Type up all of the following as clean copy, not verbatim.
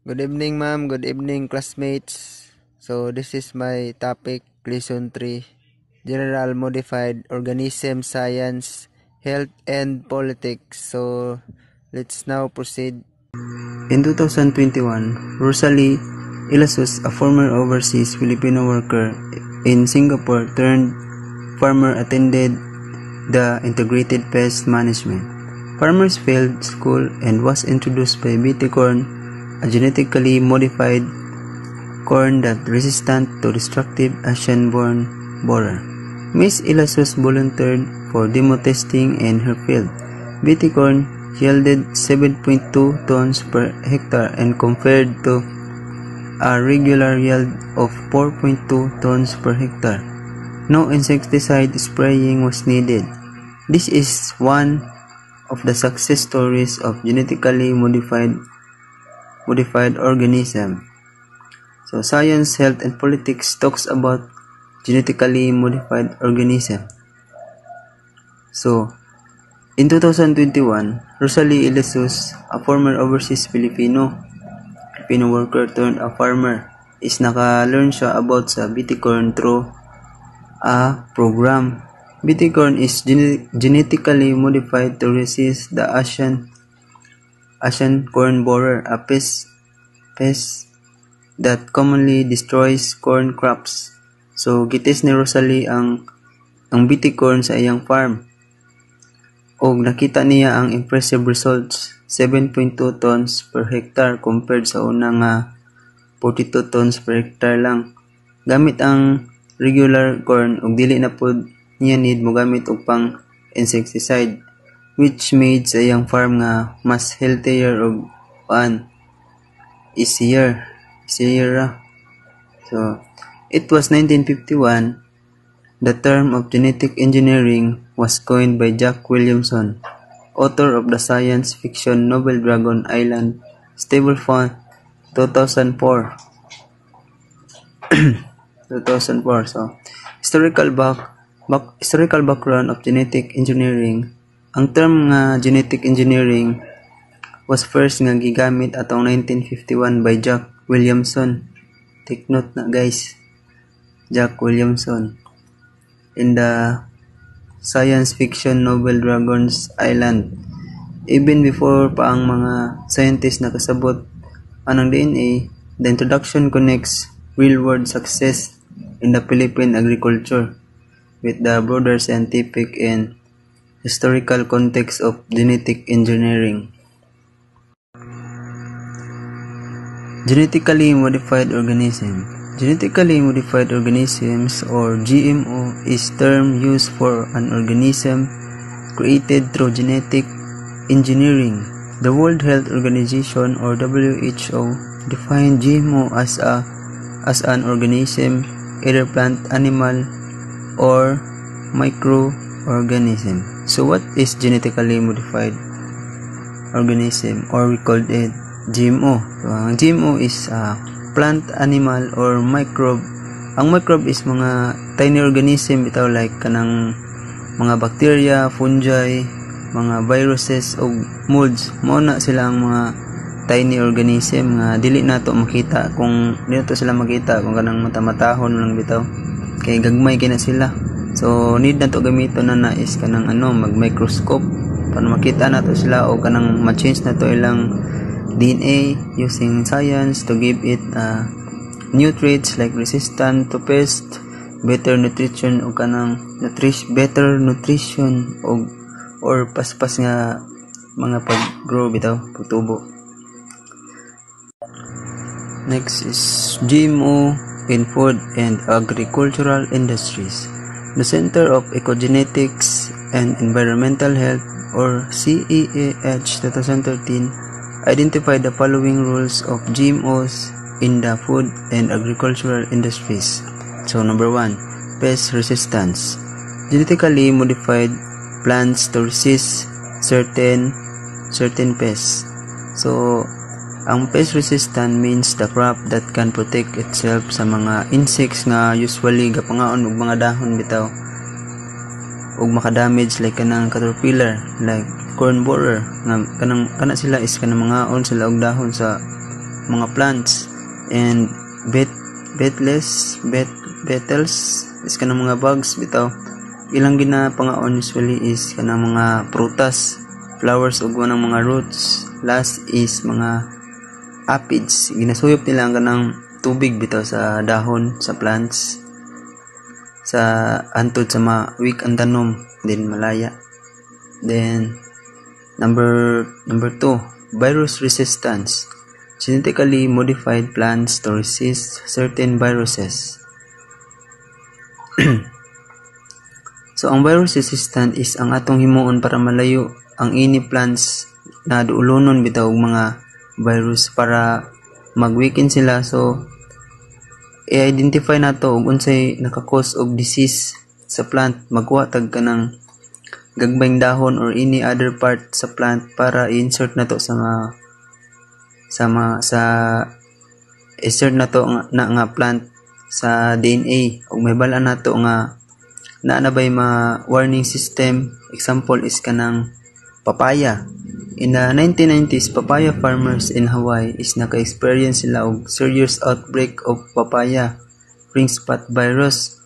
Good evening, ma'am. Good evening, classmates. So, this is my topic, Lesson 3, General Modified Organism Science, Health, and Politics. So, let's now proceed. In 2021, Rosalie Ilasus, a former overseas Filipino worker in Singapore turned farmer, attended the Integrated Pest Management Farmers Field School and was introduced by BT corn, a genetically modified corn that resistant to destructive Asian-born borer. Miss Ilasus volunteered for demo testing in her field. BT corn yielded 7.2 tons per hectare and compared to a regular yield of 4.2 tons per hectare. No insecticide spraying was needed. This is one of the success stories of genetically modified organism. So Science, Health, and Politics talks about genetically modified organism. So in 2021, Rosalie Ilasus, a former overseas Filipino worker turned a farmer, is naka-learn siya about sa BT corn through a program. BT corn is genetically modified to resist the Asian corn borer, a pest that commonly destroys corn crops. So gites ni Rosalie ang BT corn sa iyang farm. Og nakita niya ang impressive results, 7.2 tons per hectare compared sa una nga 42 tons per hectare lang. Gamit ang regular corn og dili na pod niya need mo gamit og pang insecticide, which made sa iyang farm nga mas healthier og easier ra. So it was 1951. The term of genetic engineering was coined by Jack Williamson, author of the science fiction novel Dragon Island, Stablefond, 2004. 2004. So, historical background of genetic engineering. Ang term nga genetic engineering was first nga gigamit atong 1951 by Jack Williamson. Take note na guys. Jack Williamson. In the science fiction novel Dragon's Island. Even before pa ang mga scientists nakasabot anang DNA, the introduction connects real-world success in the Philippine agriculture with the broader scientific and historical context of genetic engineering. Genetically modified organism. Genetically modified organisms, or GMO, is term used for an organism created through genetic engineering. The World Health Organization, or WHO, defined GMO as an organism, either plant, animal, or microorganism. So what is genetically modified organism, or we called it GMO? So ang GMO is plant, animal, or microbe. Ang microbe is mga tiny organism bitaw, like kanang mga bacteria, fungi, mga viruses o molds. Mao na sila ang mga tiny organism nga dili nato makita kung kanang mata-matahon lang bitaw. Kay gagmay kina sila. So need nato gamiton na is kanang mag-microscope para makita nato sila o kanang ma-change nato ilang DNA using science to give it new traits like resistant to pest, better nutrition o kanang better nutrition or paspas nga mga pag-grow bitaw, pagtubo. Next is GMO in food and agricultural industries. The Center of Ecogenetics and Environmental Health, or CEAH 2013, identify the following rules of GMOs in the food and agricultural industries. So number 1, pest resistance. Genetically modified plants to resist certain pests. So ang pest resistant means the crop that can protect itself sa mga insects nga usually gapangaon og mga dahon bitaw og makadamage, like kanang caterpillar, like corn borer nga kana sila is kanang mangaon sila og dahon sa mga plants, and beetles is kanang mga bugs bitaw. Ilang ginapangaon usually is kanang mga prutas, flowers ug wanang mga roots. Last is mga aphids, ginasuyop nila ang kanang tubig bitaw sa dahon sa plants sa antod sa weak ang tanom, then malaya. Then number 2, virus resistance. Genetically modified plants to resist certain viruses. So ang virus resistant is ang atong himuon para malayo ang ini plants na duulunon bitaw og mga virus para mag-weaken sila. So i-identify nato og unsay naka-cause og disease sa plant, magkuha tag kanang gagbayng dahon or any other part sa plant para i-insert nato sa insert nato nga plant sa DNA, ug may bala nato nga na bay ma warning system. Example is kanang papaya. In the 1990s, papaya farmers in Hawaii is naka-experience sila og serious outbreak of papaya ring spot virus.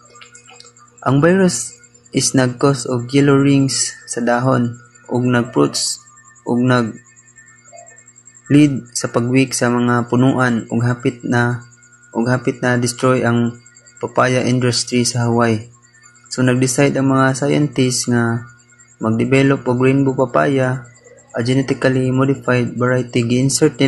Ang virus is nag-cause og yellow rings sa dahon ug nag-fruits ug nag-lead sa pag-weak sa mga punuan ug hapit na destroy ang papaya industry sa Hawaii. So nag-decide ang mga scientists nga mag-develop og rainbow papaya, a genetically modified variety. Gi-insert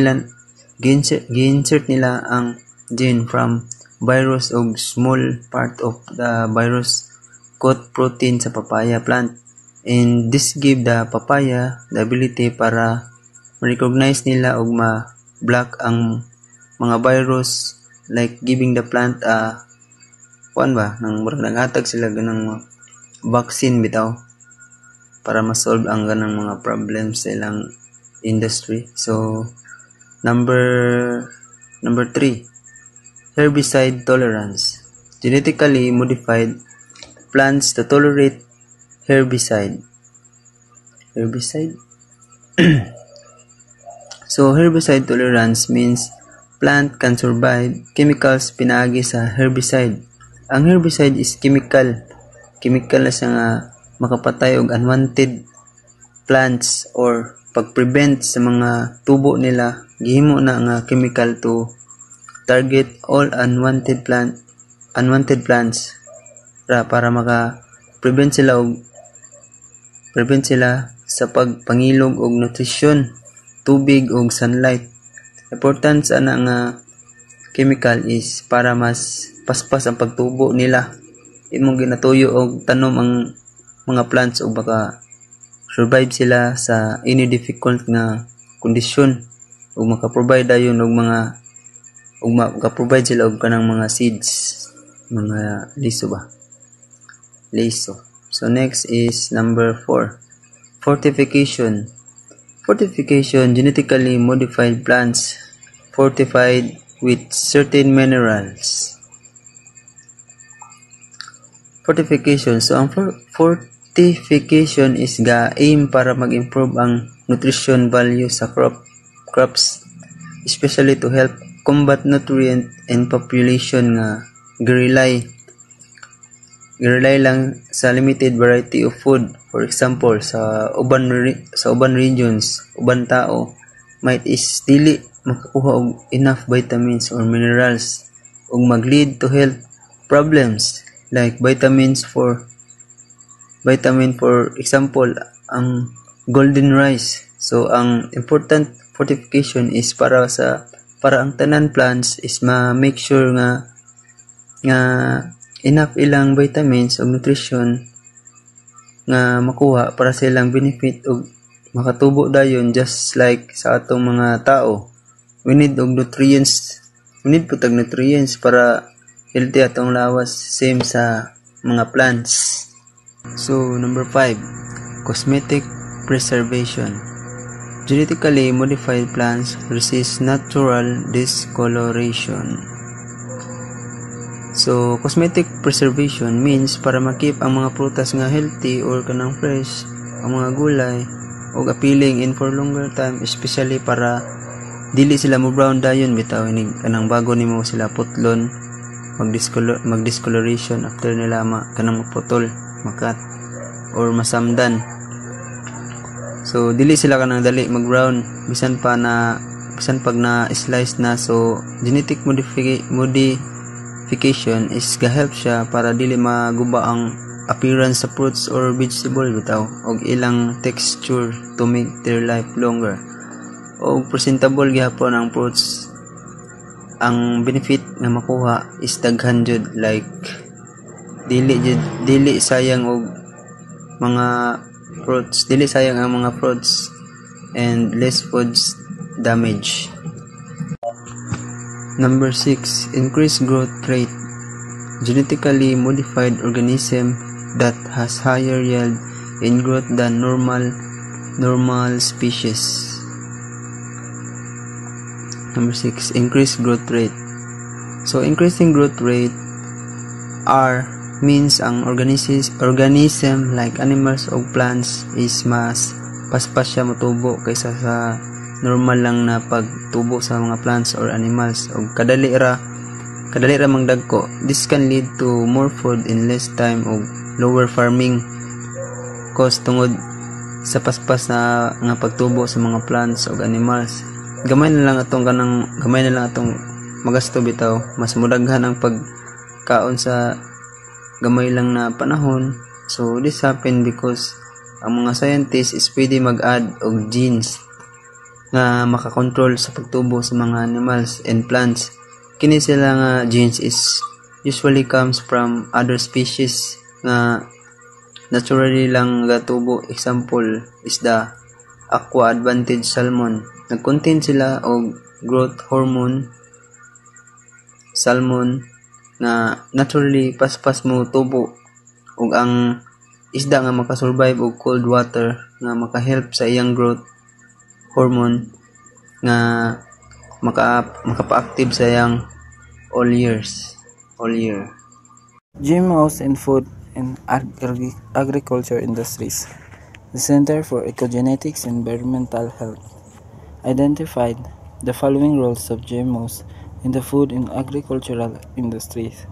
nila ang gene from virus og small part of the virus coat protein sa papaya plant, and this give the papaya the ability para ma-recognize nila og ma-block ang mga virus, like giving the plant a nang naghatag sila ganang vaccine bitaw para ma-solve ang ganang mga problems sa ilang industry. So number 3, herbicide tolerance. Genetically modified plants to tolerate herbicide. So herbicide tolerance means plant can survive chemicals pinaagi sa herbicide. Ang herbicide is chemical na siya nga makapatay og unwanted plants or pag-prevent sa mga tubo nila. Gihimo na nga chemical to target all unwanted plants para maka-prevent sila sa pagpangilog og nutrisyon, tubig ug sunlight. Importance ana nga chemical is para mas paspas ang pagtubo nila. Imong ginatuyo og tanom ang mga plants ug baka survive sila sa any difficult nga kondisyon ug maka-provide dayon og maka-provide sila og kanang mga seeds, mga liso. So next is number 4, fortification. Genetically modified plants fortified with certain minerals. Fortification. So ang fortification is aim para mag-improve ang nutrition value sa crops, especially to help combat nutrient and population nga rely lang sa limited variety of food. For example, sa uban regions, uban tao might is dili makakuha og enough vitamins or minerals ug mag-lead to health problems like vitamin for example ang golden rice. So ang important fortification is para ang tanan plants is ma-make sure nga enough ilang vitamins o nutrition nga makuha para sa ilang benefit o makatubo dayon, just like sa atong mga tao. We need nutrients para healthy atong lawas, same sa mga plants. So number 5, cosmetic preservation. Genetically modified plants resist natural discoloration. So cosmetic preservation means para makip ang mga prutas nga healthy or kanang fresh, ang mga gulay og appealing in for longer time, especially para dili sila mo brown dayon bitaw inig kanang bago nimo sila putlon mag-discoloration after nila kanang maputol makat or masamdan. So dili sila kanang dali mag brown bisan pag na slice na. So genetic modification is ga-help siya para dili maguba ang appearance sa fruits or vegetable bitaw og ilang texture to make their life longer o presentable gyapon ang fruits. Ang benefit nga makuha is daghan jud, like dili sayang og mga fruits, dili sayang ang mga fruits and less foods damage. Number 6, increased growth rate. Genetically modified organism that has higher yield in growth than normal species. Number 6, increased growth rate. So increasing growth rate means ang organism like animals o plants is mas paspas siya motubo kaysa sa normal lang na pagtubo sa mga plants or animals o kadali ra mangdagko. This can lead to more food in less time o lower farming cost tungod sa paspas na nga pagtubo sa mga plants o animals. Gamay na lang atong magasto bitaw, mas mudaghan ang pagkaon sa gamay lang na panahon. So this happen because ang mga scientists is pwede mag-add og genes nga makakontrol sa pagtubo sa mga animals and plants. Kini sila nga genes is usually comes from other species nga naturally lang gatubo. Example is the aqua advantage salmon. Nag-contain sila og growth hormone salmon na naturally paspas mo tubo ug ang isda nga makasurvive og cold water nga makahelp sa iyang growth hormone nga makapa-active sa iyang all year. GMOs in food and agriculture industries. The Center for Ecogenetics and Environmental Health identified the following roles of GMOs in the food and agricultural industries.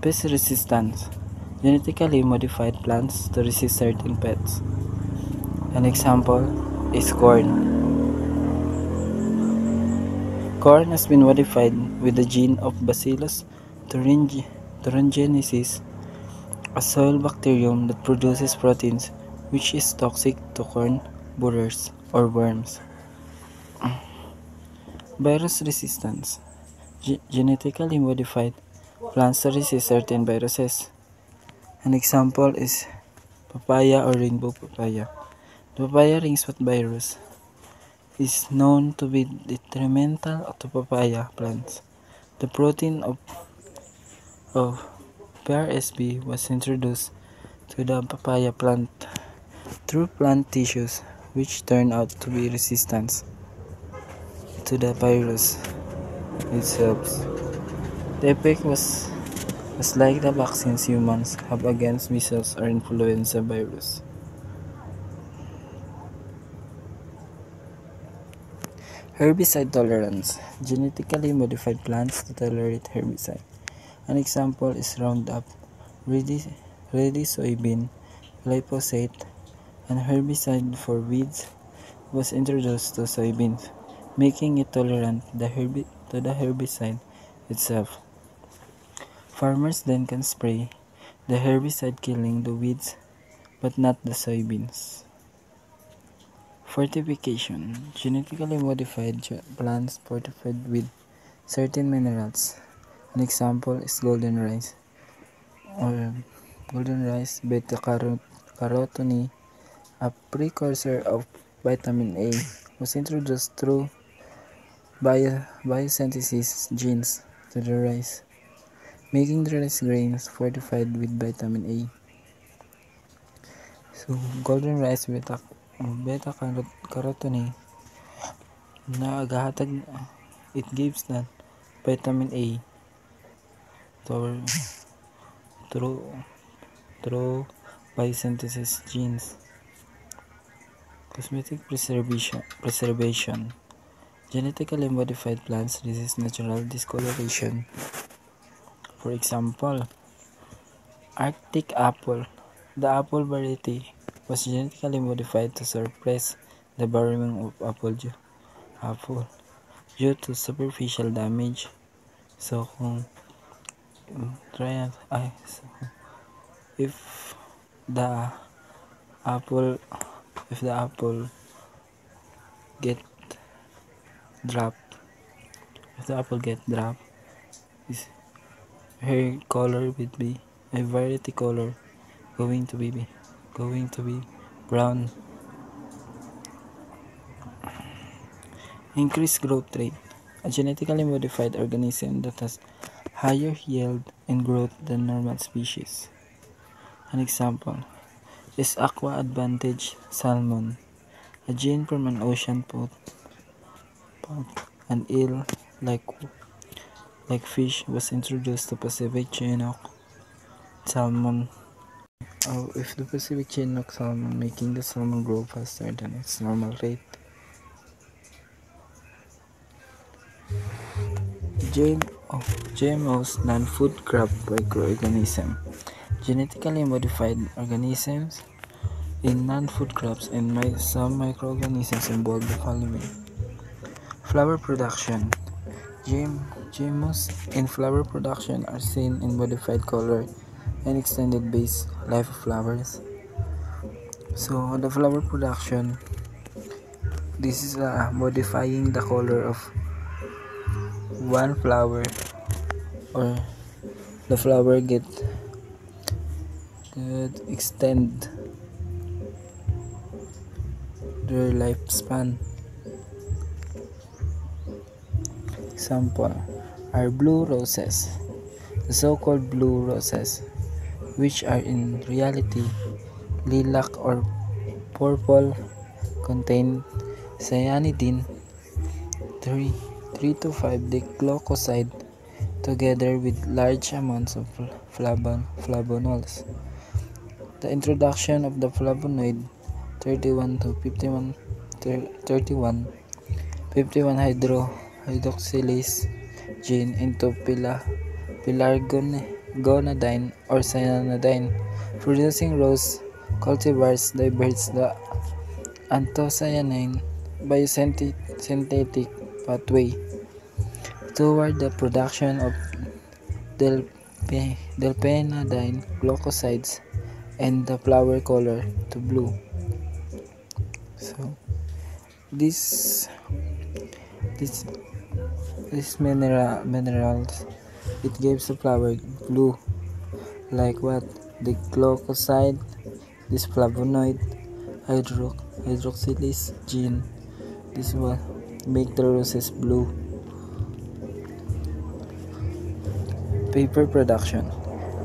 Pest resistance. Genetically modified plants to resist certain pests. An example is corn. Corn has been modified with the gene of Bacillus thuringiensis, a soil bacterium that produces proteins which is toxic to corn borers or worms. Virus resistance. Genetically modified plants to resist certain viruses. An example is papaya or rainbow papaya. The papaya ring spot virus is known to be detrimental to papaya plants. The protein of PRSB was introduced to the papaya plant through plant tissues, which turned out to be resistant to the virus itself. The effect was like the vaccines humans have against measles or influenza virus. Herbicide tolerance. Genetically modified plants to tolerate herbicide. An example is Roundup, ready soybean, glyphosate, an herbicide for weeds, was introduced to soybeans, making it tolerant to the herbicide itself. Farmers then can spray the herbicide killing the weeds but not the soybeans. Fortification. Genetically modified plants fortified with certain minerals. An example is golden rice beta-carotene, a precursor of vitamin A, was introduced through biosynthesis genes to the rice, making the rice grains fortified with vitamin A. So, golden rice beta-carotene na agahatag, it gives that vitamin A through biosynthesis genes. Cosmetic preservation. Genetically modified plants resist natural discoloration. For example, Arctic apple. The apple variety was genetically modified to suppress the burrowing of apple due to superficial damage. So try so if the apple if the apple get dropped if the apple get dropped, is her color would be a variety color going to be brown. Increased growth rate. A genetically modified organism that has higher yield and growth than normal species. An example is Aqua Advantage salmon, a gene from an ocean pot, an eel like fish was introduced to Pacific Chinook salmon. If the Pacific Chinook salmon making the salmon grow faster than its normal rate. GMOs, non-food crop microorganism. Genetically modified organisms in non-food crops and some microorganisms involve the following. Flower production. GMOs in flower production are seen in modified color and extended base life of flowers. So the flower production, this is modifying the color of one flower, or the flower get extend their lifespan. Example are blue roses. The so-called blue roses, which are in reality lilac or purple, contain cyanidin 3 to 5 diglycoside together with large amounts of flavonols. The introduction of the flavonoid 31 hydroxylase gene into pelargonadine or cyanidine producing rose cultivars diverts the anthocyanin biosynthetic pathway toward the production of delpenadine glucosides and the flower color to blue. So these minerals, it gives the flower blue, like what? The glucoside, this flavonoid, hydroxylase gene, this will make the roses blue. Paper production.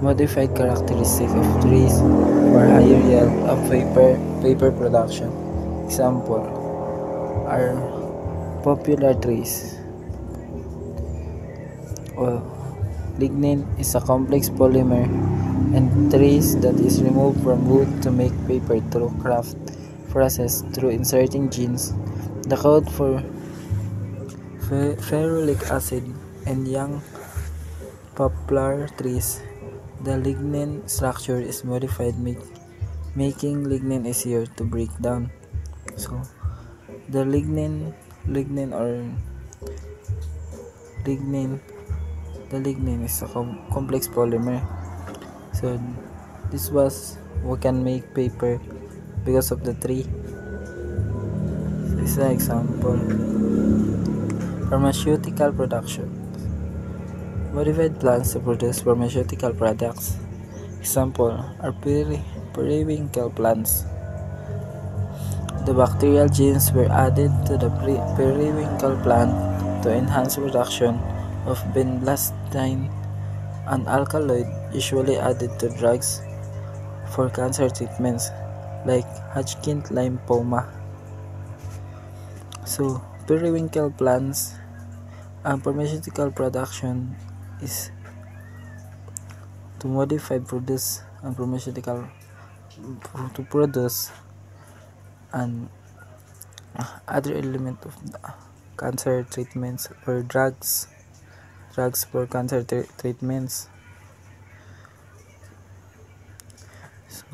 Modified characteristics of trees for higher yield of paper production. Example are popular trees. Lignin is a complex polymer and trace that is removed from wood to make paper through craft process through inserting genes. The code for ferulic acid and young poplar trees. The lignin structure is modified, making lignin easier to break down. So the lignin is a complex polymer. So this was we can make paper because of the tree. This is an example. Pharmaceutical production. Modified plants to produce pharmaceutical products. Example are periwinkle plants. The bacterial genes were added to the periwinkle plant to enhance production of vinblastine, an alkaloid usually added to drugs for cancer treatments like Hodgkin lymphoma. So periwinkle plants and pharmaceutical production is to modify produce and pharmaceutical to produce and other element of the cancer treatments or drugs for cancer treatments. So,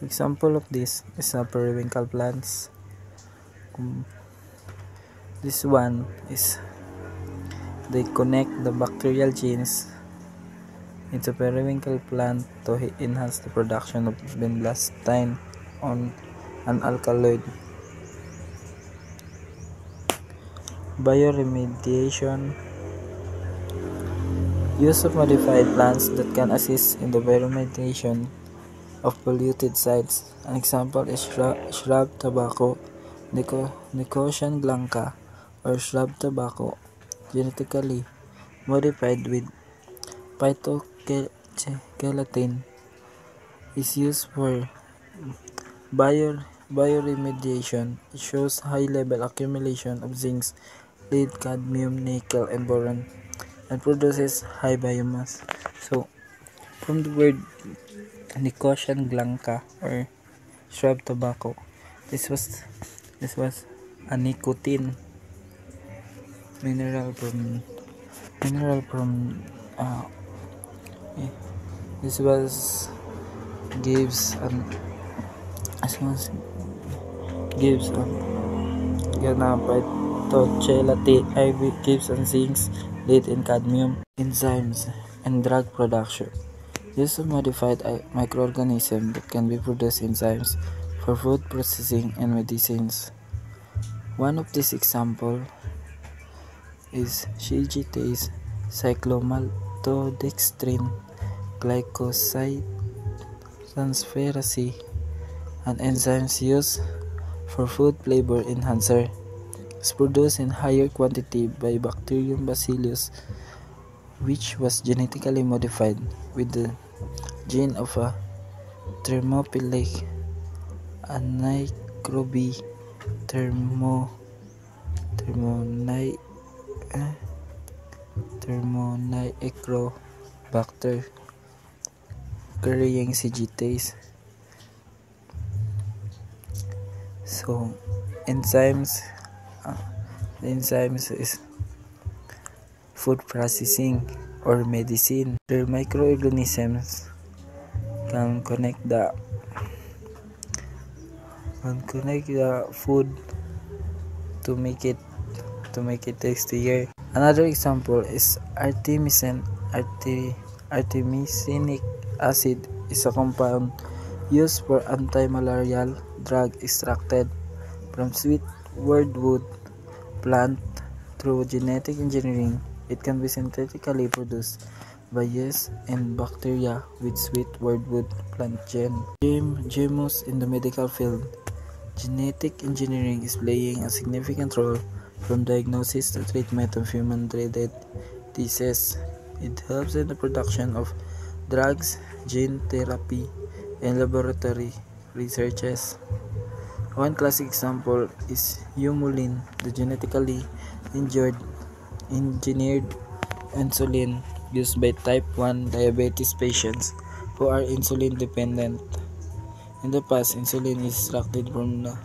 example of this is periwinkle plants. This one is they connect the bacterial genes into periwinkle plant to enhance the production of vinblastine on an alkaloid. Bioremediation. Use of modified plants that can assist in the bioremediation of polluted sites. An example is shrub tobacco, Nicotiana blanca, or shrub tobacco, genetically modified with phytogelatin, is used for bioremediation. It shows high level accumulation of zinc, lead, cadmium, nickel, and boron, and produces high biomass. So, from the word Nicotiana blanca or shrub tobacco, this was a nicotine mineral from this was gives phytogelatin gives and zinc, lead, and cadmium. Enzymes and drug production. Use of modified microorganisms that can be produced enzymes for food processing and medicines. One of these examples is shigitase, cyclomaltodextrin, glycoside an enzymes used for food flavor enhancer. Is produced in higher quantity by Bacterium bacillus, which was genetically modified with the gene of a thermophilic Anaerobie Thermonicrobacter carrying shigitase. So, enzymes is food processing or medicine. Their microorganisms can connect the food to make it tastier. Another example is artemisinic acid is a compound used for anti-malarial drug extracted from sweet wordwood plant through genetic engineering. It can be synthetically produced by yeast and bacteria with sweet wordwood plant gene. GMOs in the medical field. Genetic engineering is playing a significant role from diagnosis to treatment of human-related diseases. It helps in the production of drugs, gene therapy, and laboratory researches. One classic example is Humulin, the genetically engineered insulin used by type 1 diabetes patients who are insulin dependent. In the past, insulin is extracted from the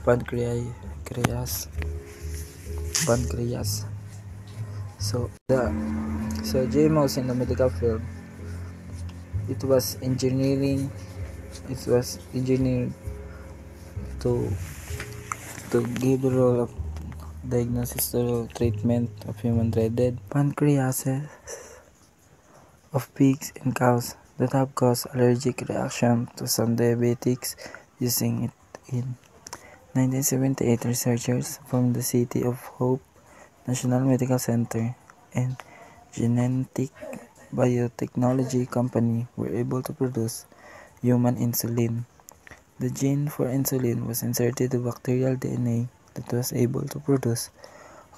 pancreas. So GMOs in the medical field. It was engineered to give the role of diagnosis to treatment of human-related pancreases of pigs and cows that have caused allergic reaction to some diabetics using it. In 1978, researchers from the City of Hope National Medical Center and Genentech Biotechnology Company were able to produce human insulin. The gene for insulin was inserted to bacterial DNA that was able to produce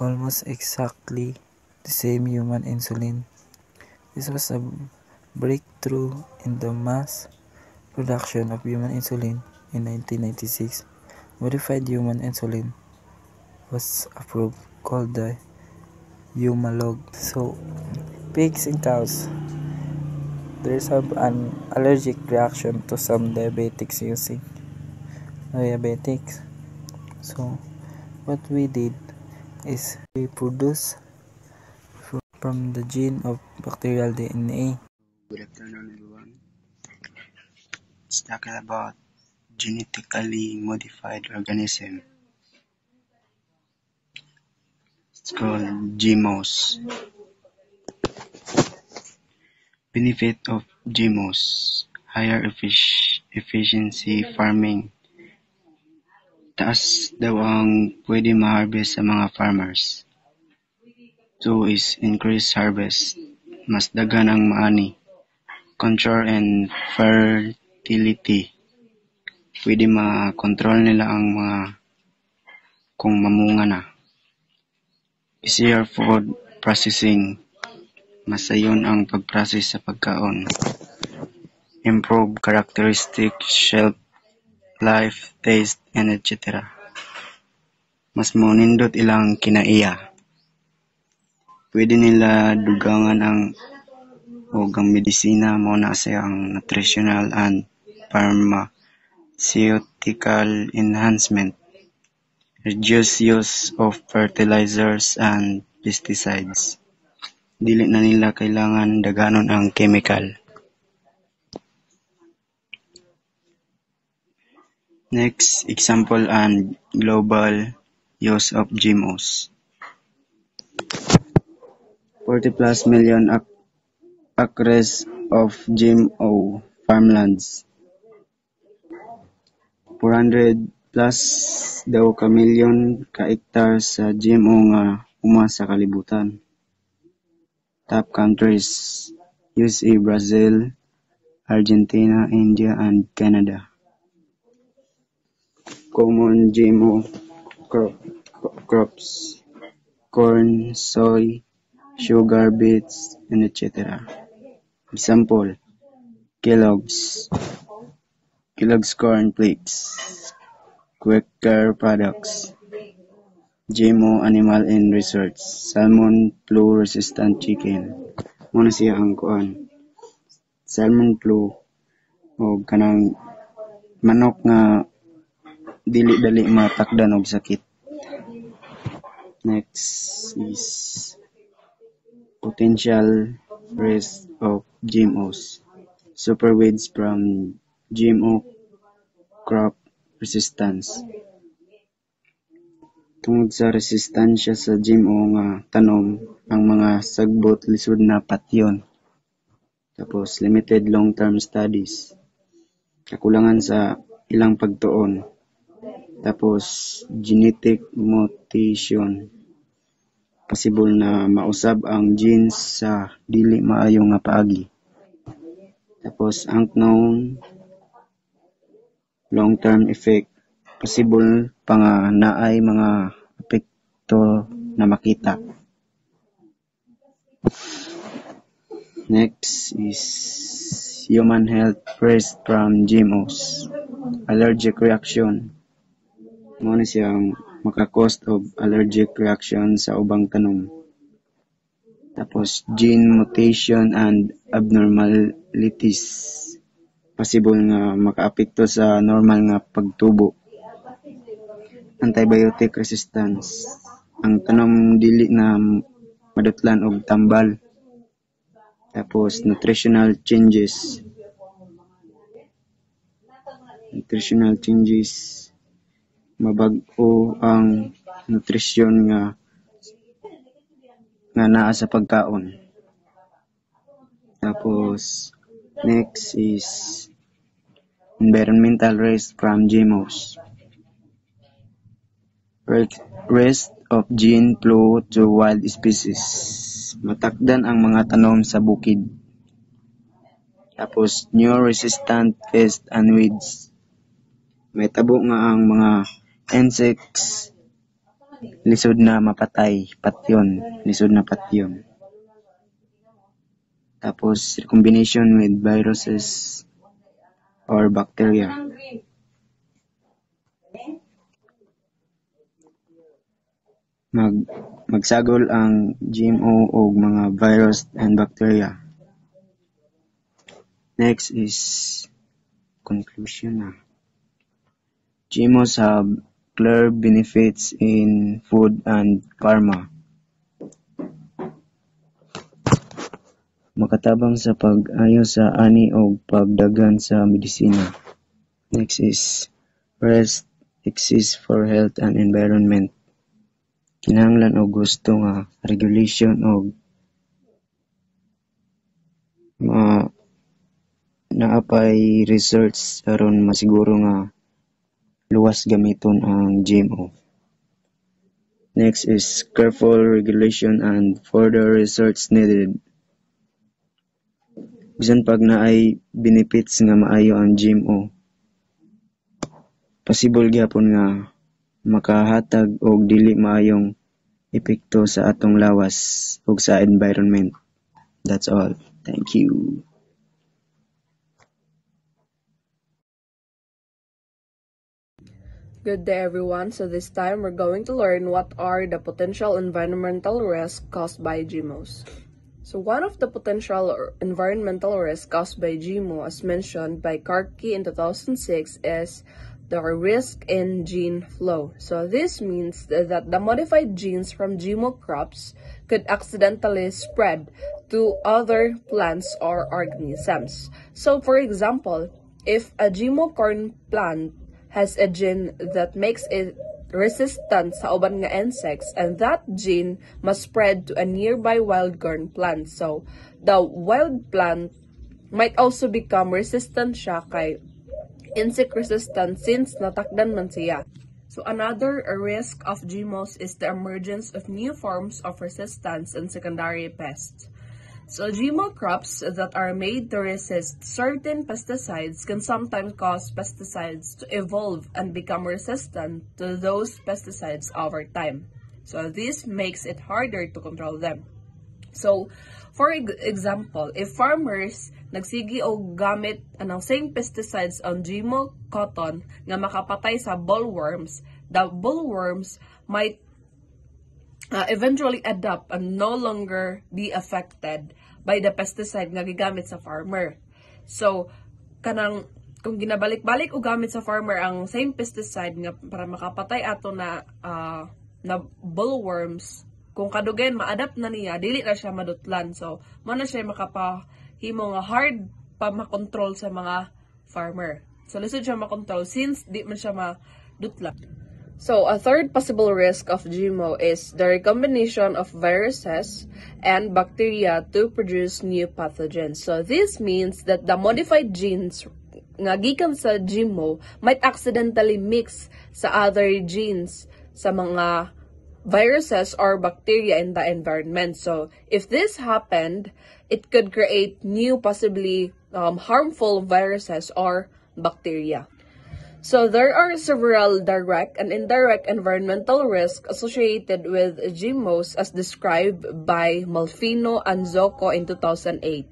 almost exactly the same human insulin. This was a breakthrough in the mass production of human insulin. In 1996, modified human insulin was approved, called the Humalog. So, pigs and cows, there's an allergic reaction to some diabetics using diabetics. So, what we did, is reproduced from the gene of bacterial DNA. Good afternoon, everyone. Let's talk about genetically modified organism. It's called GMOs. Benefit of GMOs: higher efficiency farming. Taas daw ang pwede ma-harvest sa mga farmers. 2 is increased harvest. Mas daghan ang maani. Control and fertility. Pwede ma-control nila ang mga kung mamunga na. Easier food processing. Masayon ang pag-process sa pagkaon. Improve characteristic, shelf life, taste, and etc. Mas monindot ilang kinaiya. Pwede nila dugangan ang medisina mo na siyang nutritional and pharmaceutical enhancement. Reduce use of fertilizers and pesticides. Dili na nila kailangan daganon ang chemical. Next, example and global use of GMOs. 40 plus million acres of GMO farmlands. 400 plus daw ka milyon ka hektar sa GMO nga uma sa kalibutan. Top countries: USA, Brazil, Argentina, India, and Canada. Common GMO crops: corn, soy, sugar beets, and etc. Example: Kellogg's Corn Flakes, Quaker products. GMO animal in research: salmon flu-resistant chicken. Muna siya ang kuan. Salmon flu o kanang manok nga dili dali matakdan og sakit. Next is potential risk of GMOs. Super weeds from GMO crop resistance. Tungod sa resistansya sa GMO nga tanom, ang mga sagbot lisod na patyon. Tapos limited long-term studies. Kakulangan sa ilang pagtuon. Tapos genetic mutation. Possible na mausab ang genes sa dili maayo nga paagi. Tapos unknown long-term effect. Possible pa nga naay mga epekto na makita. Next is human health risk from GMOs. Allergic reaction. Muna siyang maka-cause of allergic reaction sa ubang tanom. Tapos gene mutation and abnormalities. Possible nga makaapekto sa normal nga pagtubo. Antibiotic resistance. Ang tanom dili na madutlan og tambal. Tapos nutritional changes. Mabag-o ang nutrisyon nga naa sa pagkaon. Tapos next is environmental risk from GMOs. Risk of gene flow to wild species. Matakdan ang mga tanom sa bukid. Tapos new resistant pests and weeds. May tabo nga ang mga insects lisod na mapatay, lisod na patyon. Tapos recombination with viruses or bacteria. Magsagol ang GMO o mga virus and bacteria. Next is conclusion na. GMOs have clear benefits in food and pharma. Makatabang sa pag-ayo sa ani o pagdagan sa medisina. Next is rest exists for health and environment. Kinahanglan og gusto nga regulation og naapay research aron masiguro nga luwas gamiton ang GMO. Next is careful regulation and further research needed. Bisan pag naay benefits nga maayo ang GMO, possible gyapon nga makahatag og dili maayong epekto sa atong lawas ug sa environment. That's all. Thank you. Good day everyone. So this time we're going to learn what are the potential environmental risks caused by GMOs. So one of the potential environmental risks caused by GMO, as mentioned by Karki in 2006, is the risk in gene flow. So this means that the modified genes from GMO crops could accidentally spread to other plants or organisms. So for example, if a GMO corn plant has a gene that makes it resistant sa uban nga insects, and that gene must spread to a nearby wild corn plant. So the wild plant might also become resistant siya kay insect resistant since natakdan man siya. So another risk of GMOs is the emergence of new forms of resistance and secondary pests. So GMO crops that are made to resist certain pesticides can sometimes cause pesticides to evolve and become resistant to those pesticides over time. So this makes it harder to control them. So for example, if farmers nagsigi og gamit anang same pesticides on GMO cotton nga makapatay sa bollworms, the bollworms might eventually adapt and no longer be affected by the pesticide nga gigamit sa farmer. So, kung ginabalik-balik o gamit sa farmer ang same pesticide nga para makapatay ato na bollworms, kung kadugen ma-adapt na niya, dili na siya madutlan. So, mo na siya makapahimo nga hard pa makontrol sa mga farmer. So, lisod siya makontrol since di man siya madutlan. So, a third possible risk of GMO is the recombination of viruses and bacteria to produce new pathogens. So, this means that the modified genes nga gikan sa GMO might accidentally mix sa other genes sa mga viruses or bacteria in the environment. So, if this happened, it could create new possibly harmful viruses or bacteria. So there are several direct and indirect environmental risks associated with GMOs as described by Malfino and Zocco in 2008.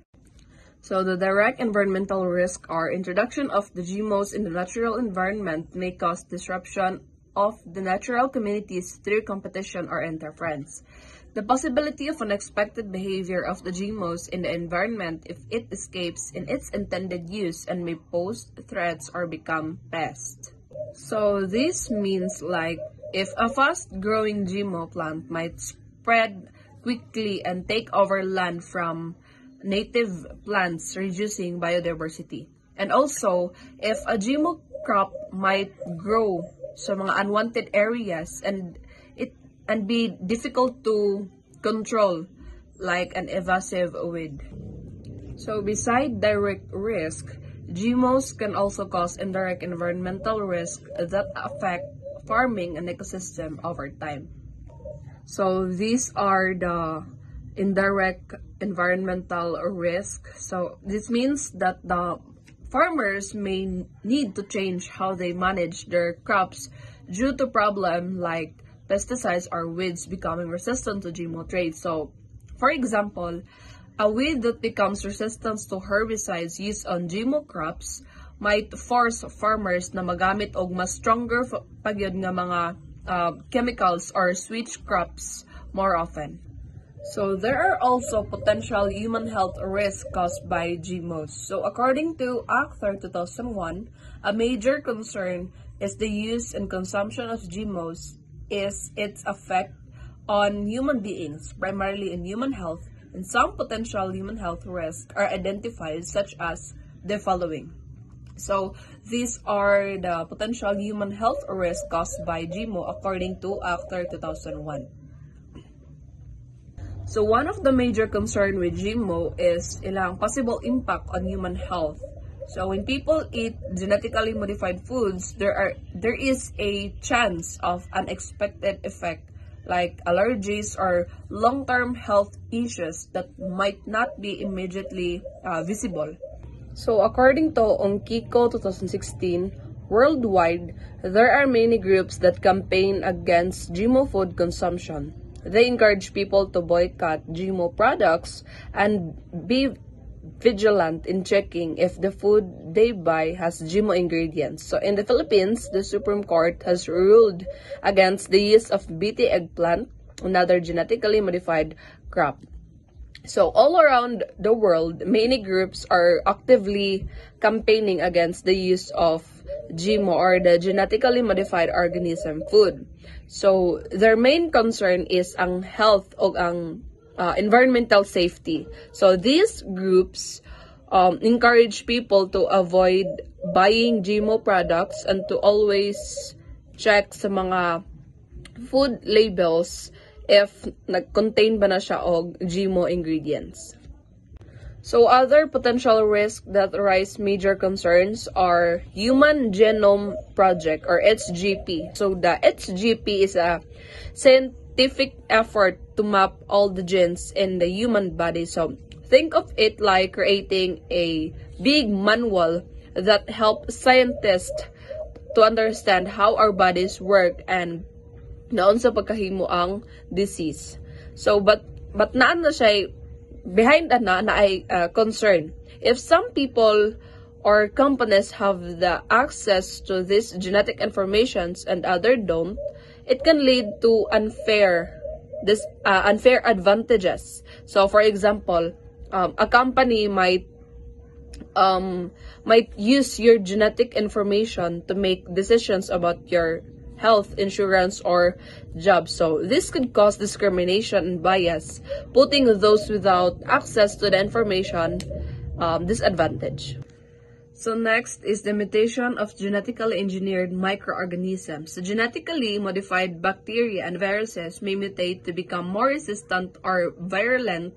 So the direct environmental risks are introduction of the GMOs in the natural environment may cause disruption of the natural communities through competition or interference. The possibility of unexpected behavior of the GMOs in the environment if it escapes in its intended use and may pose threats or become pests. So this means like if a fast-growing GMO plant might spread quickly and take over land from native plants, reducing biodiversity. And also, if a GMO crop might grow sa mga unwanted areas and be difficult to control, like an invasive weed. So beside direct risk, GMOs can also cause indirect environmental risk that affect farming and ecosystem over time. So these are the indirect environmental risk. So this means that the farmers may need to change how they manage their crops due to problem like pesticides or weeds becoming resistant to GMO traits. So, for example, a weed that becomes resistant to herbicides used on GMO crops might force farmers na magamit og mas stronger pagyud nga mga chemicals or switch crops more often. So, there are also potential human health risks caused by GMOs. So, according to Act 2001, a major concern is the use and consumption of GMOs is its effect on human beings, primarily in human health, and some potential human health risks are identified, such as the following. So these are the potential human health risks caused by GMO according to After 2001. So one of the major concern with GMO is ilang possible impact on human health. So when people eat genetically modified foods, there is a chance of unexpected effect like allergies or long-term health issues that might not be immediately visible. So according to Onkiko 2016, worldwide, there are many groups that campaign against GMO food consumption. They encourage people to boycott GMO products and be vigilant in checking if the food they buy has GMO ingredients. So in the Philippines, the Supreme Court has ruled against the use of BT eggplant, another genetically modified crop. So all around the world, many groups are actively campaigning against the use of GMO or the genetically modified organism food. So their main concern is ang health o ang environmental safety. So these groups encourage people to avoid buying GMO products and to always check sa mga food labels if nag-contain ba na siya og GMO ingredients. So other potential risks that arise major concerns are Human Genome Project or HGP. So the HGP is a scientific effort to map all the genes in the human body. So think of it like creating a big manual that helps scientists to understand how our bodies work and naon sa pagkahimo ang disease. So but naan na siya behind that na ay concern. If some people or companies have the access to these genetic informations and others don't, it can lead to unfair advantages. So for example, a company might use your genetic information to make decisions about your health insurance or job. So this could cause discrimination and bias, putting those without access to the information disadvantage. So next is the mutation of genetically engineered microorganisms. So genetically modified bacteria and viruses may mutate to become more resistant or virulent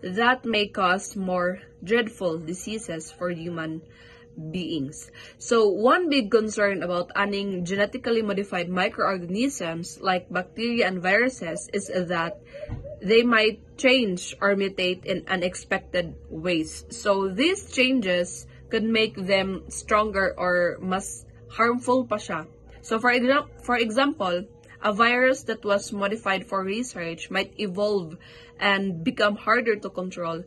that may cause more dreadful diseases for human beings. So one big concern about adding genetically modified microorganisms like bacteria and viruses is that they might change or mutate in unexpected ways. So these changes could make them stronger or mas harmful pa siya. So for example, a virus that was modified for research might evolve and become harder to control,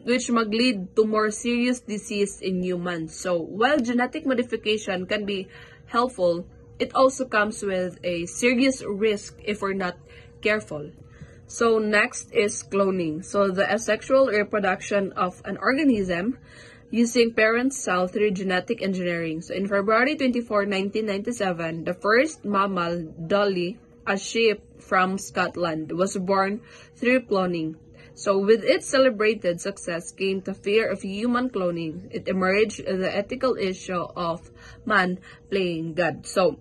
which mag lead to more serious disease in humans. So while genetic modification can be helpful, it also comes with a serious risk if we're not careful. So next is cloning. So the asexual reproduction of an organism using parent cell through genetic engineering. So in February 24, 1997, the first mammal, Dolly, a sheep from Scotland, was born through cloning. So with its celebrated success came the fear of human cloning. It emerged the ethical issue of man playing God. So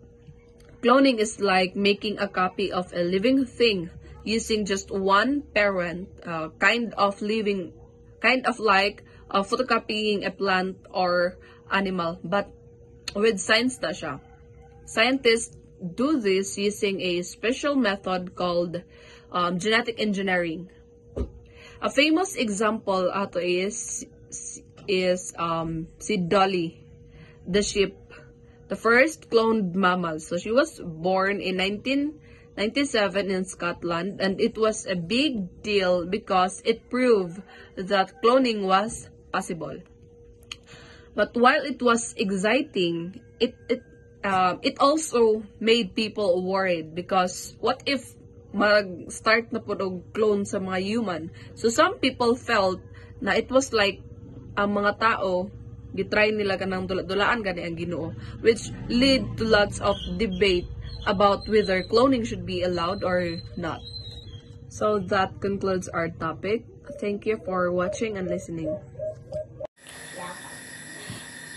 cloning is like making a copy of a living thing using just one parent, kind of like photocopying a plant or animal, but with science na siya. Scientists do this using a special method called genetic engineering. A famous example ato is si Dolly, the sheep, the first cloned mammal. So she was born in 1997 in Scotland, and it was a big deal because it proved that cloning was possible. But while it was exciting, it also made people worried because what if mag-start na po og clone sa mga human? So some people felt na it was like ang mga tao gitry nila kanang dula-dulaan gani ang Ginoo, which lead to lots of debate about whether cloning should be allowed or not. So that concludes our topic. Thank you for watching and listening.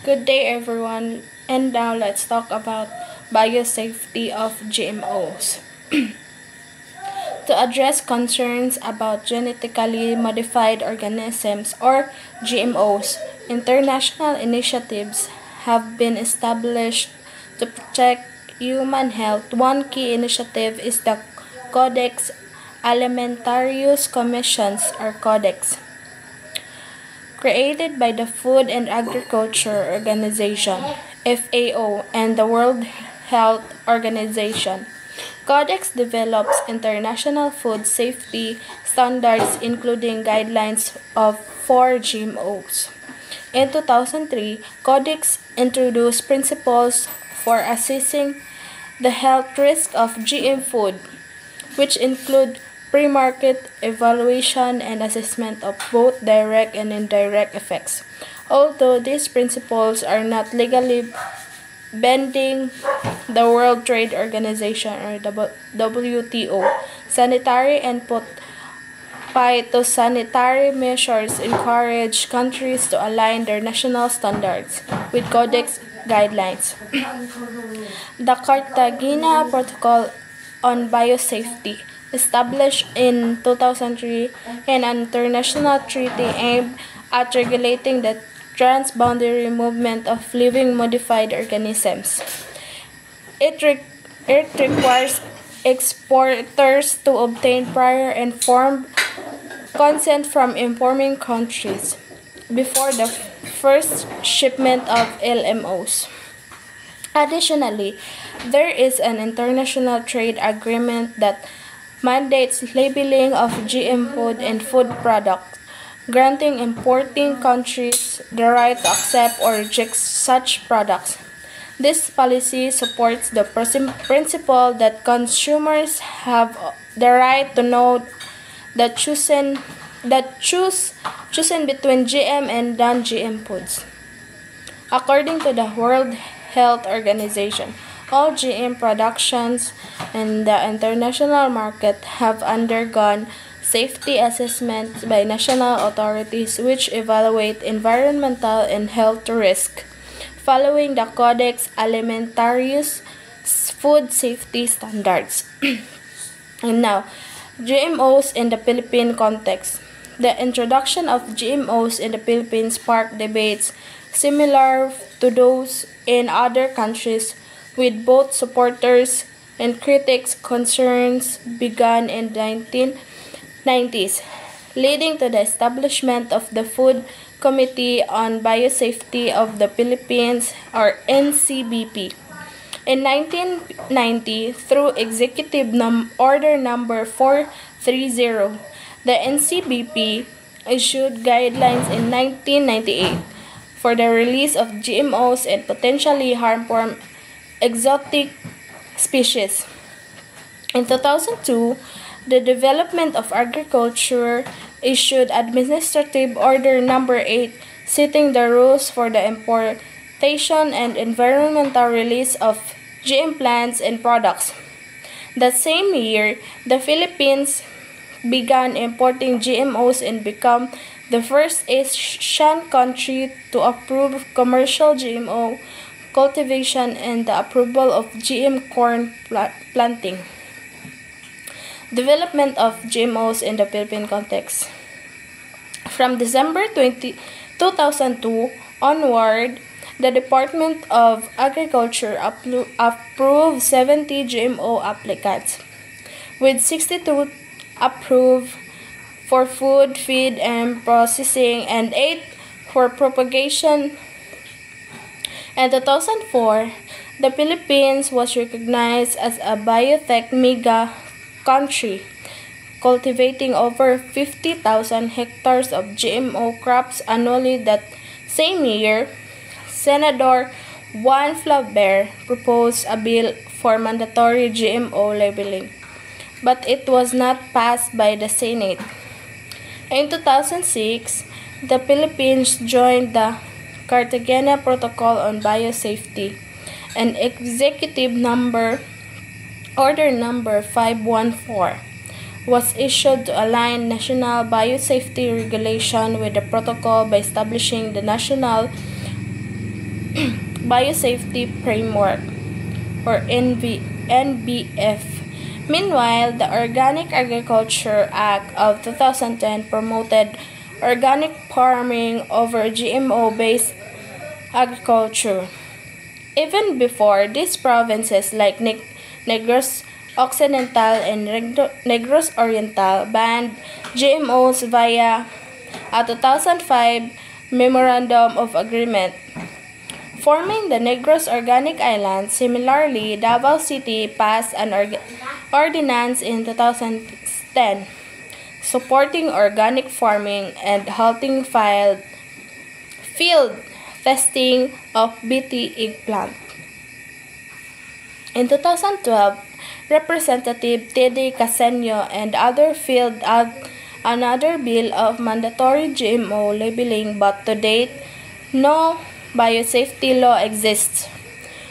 Good day, everyone. And now let's talk about biosafety of GMOs. To address concerns about genetically modified organisms or GMOs, international initiatives have been established to protect human health. One key initiative is the Codex Alimentarius Commissions or Codex, created by the Food and Agriculture Organization (FAO) and the World Health Organization. Codex develops international food safety standards including guidelines for GMOs. In 2003, Codex introduced principles for assessing the health risk of GM food, which include pre-market evaluation and assessment of both direct and indirect effects. Although these principles are not legally binding, the World Trade Organization or WTO sanitary and phytosanitary measures encourage countries to align their national standards with Codex guidelines. The Cartagena Protocol on Biosafety, established in 2003, and an international treaty aimed at regulating the transboundary movement of living modified organisms. It requires exporters to obtain prior informed consent from importing countries before the first shipment of LMOs. Additionally, there is an international trade agreement that mandates labeling of GM food and food products, granting importing countries the right to accept or reject such products. This policy supports the principle that consumers have the right to know the choosing between GM and non-GM foods. According to the World Health Organization, all GM productions in the international market have undergone safety assessments by national authorities which evaluate environmental and health risk, following the Codex Alimentarius food safety standards. And now, GMOs in the Philippine context. The introduction of GMOs in the Philippines sparked debates similar to those in other countries, with both supporters and critics. Concerns began in the 1990s, leading to the establishment of the Food Committee on Biosafety of the Philippines, or NCBP. In 1990, through Executive Order Number 430, the NCBP issued guidelines in 1998 for the release of GMOs and potentially harmful exotic species. In 2002, the Development of Agriculture issued Administrative Order Number 8, setting the rules for the importation and environmental release of GM plants and products. That same year, the Philippines began importing GMOs and became the first Asian country to approve commercial GMO cultivation and the approval of GM corn planting. Development of GMOs in the Philippine context. From December 2002 onward, the Department of Agriculture approved 70 GMO applicants, with 62 approved for food, feed, and processing, and 8 for propagation. In 2004, the Philippines was recognized as a biotech mega country, cultivating over 50,000 hectares of GMO crops annually. That same year, Senator Juan Flaubert proposed a bill for mandatory GMO labeling, but it was not passed by the Senate. In 2006, the Philippines joined the Cartagena Protocol on Biosafety, and Executive Order Number 514 was issued to align national biosafety regulation with the protocol by establishing the National Biosafety Framework, or NBF. Meanwhile, the Organic Agriculture Act of 2010 promoted organic farming over GMO-based agriculture. Even before, these provinces like Negros Occidental and Negros Oriental banned GMOs via a 2005 Memorandum of Agreement, forming the Negros Organic Island. Similarly, Davao City passed an ordinance in 2010 supporting organic farming and halting field testing of BT eggplant. In 2012, Representative Teddy Casenyo and others filed another bill of mandatory GMO labeling, but to date, no biosafety law exists.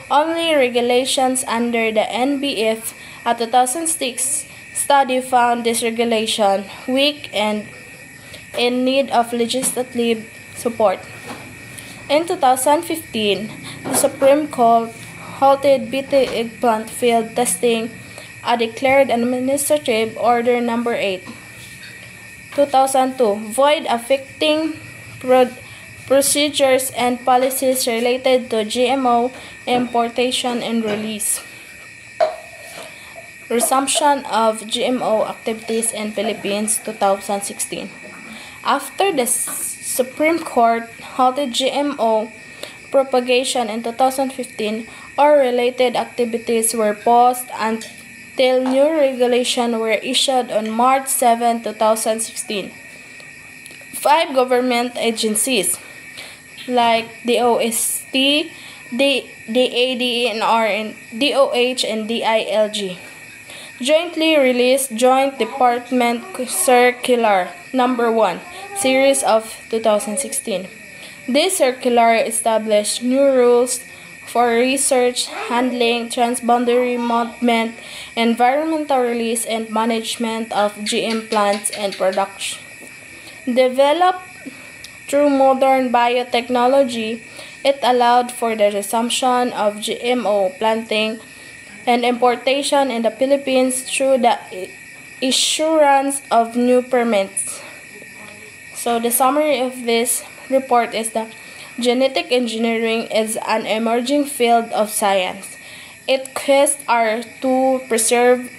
Only regulations under the NBF. A 2006 study found this regulation weak and in need of legislative support. In 2015, the Supreme Court halted BT eggplant field testing, a declared Administrative Order Number 8, 2002, void affecting procedures and policies related to GMO importation and release. Resumption of GMO activities in Philippines, 2016. After the Supreme Court halted GMO propagation in 2015, all related activities were paused until new regulations were issued on March 7, 2016. 5 government agencies like the OST, the ADNR, and DOH, and DILG jointly released Joint Department Circular Number 1, Series of 2016. This circular established new rules for research, handling, transboundary movement, environmental release, and management of GM plants and production. Developed through modern biotechnology, it allowed for the resumption of GMO planting and importation in the Philippines through the issuance of new permits. So the summary of this report is that genetic engineering is an emerging field of science. Its quests are to preserve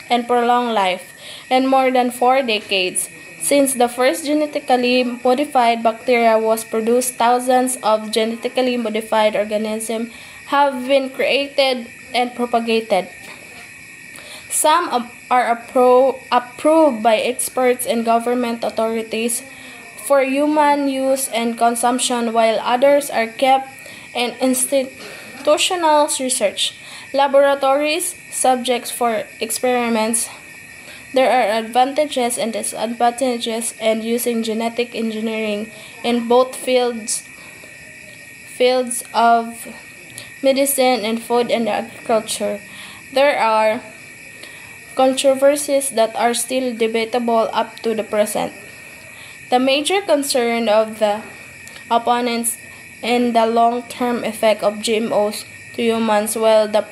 and prolong life. In more than 4 decades, since the first genetically modified bacteria was produced, thousands of genetically modified organisms have been created and propagated. Some are approved by experts and government authorities for human use and consumption, while others are kept in institutional research laboratories, subjects for experiments. There are advantages and disadvantages in using genetic engineering in both fields of medicine and food and agriculture. There are controversies that are still debatable up to the present. The major concern of the opponents is the long-term effect of GMOs to humans, while the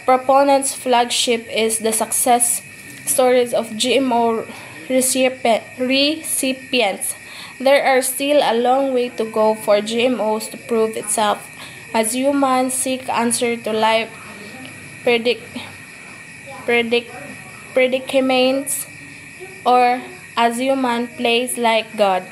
proponents' flagship is the success stories of GMO recipients. There are still a long way to go for GMOs to prove itself as humans seek answer to life predicaments, or as human plays like God.